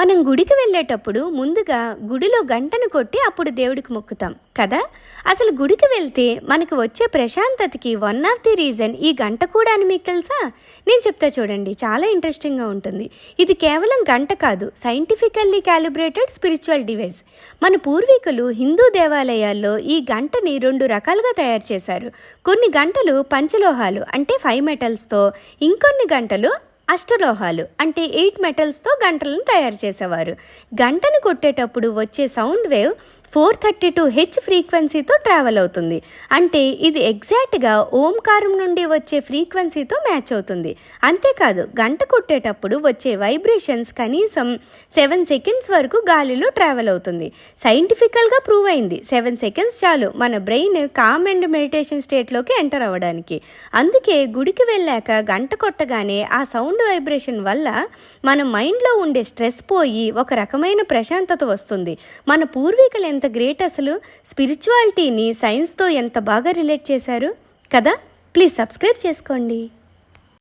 మనం గుడికి వెళ్ళేటప్పుడు ముందుగా గుడిలో గంటను కొట్టి అప్పుడు దేవుడికి మొక్కుతాం కదా. అసలు గుడికి వెళ్తే మనకు వచ్చే ప్రశాంతతకి వన్ ఆఫ్ ది రీజన్ ఈ గంట కూడా అని మీకు తెలుసా? నేను చెప్తా చూడండి, చాలా ఇంట్రెస్టింగ్గా ఉంటుంది. ఇది కేవలం గంట కాదు, సైంటిఫికల్లీ క్యాలిబ్రేటెడ్ స్పిరిచువల్ డివైస్. మన పూర్వీకులు హిందూ దేవాలయాల్లో ఈ గంటని 2 రకాలుగా తయారు చేశారు. కొన్ని గంటలు పంచలోహాలు అంటే 5 మెటల్స్తో, ఇంకొన్ని గంటలు అష్టలోహాలు అంటే 8 మెటల్స్తో గంటలను తయారు చేసేవారు. గంటను కొట్టేటప్పుడు వచ్చే సౌండ్ వేవ్ 432 హెచ్ ఫ్రీక్వెన్సీతో ట్రావెల్ అవుతుంది. అంటే ఇది ఎగ్జాక్ట్గా ఓంకారం నుండి వచ్చే ఫ్రీక్వెన్సీతో మ్యాచ్ అవుతుంది. అంతేకాదు, గంట కొట్టేటప్పుడు వచ్చే వైబ్రేషన్స్ కనీసం 7 సెకండ్స్ వరకు గాలిలో ట్రావెల్ అవుతుంది. సైంటిఫికల్గా ప్రూవ్ అయింది. 7 సెకండ్స్ చాలు మన బ్రెయిన్ కామ్ అండ్ మెడిటేషన్ స్టేట్లోకి ఎంటర్ అవ్వడానికి. అందుకే గుడికి వెళ్ళాక గంట కొట్టగానే ఆ సౌండ్ వైబ్రేషన్ వల్ల మన మైండ్లో ఉండే స్ట్రెస్ పోయి ఒక రకమైన ప్రశాంతత వస్తుంది. మన పూర్వీకులు ఎంత గ్రేట్, అసలు స్పిరిచువాలిటీని సైన్స్తో ఎంత బాగా రిలేట్ చేశారు కదా. ప్లీజ్ సబ్స్క్రైబ్ చేసుకోండి.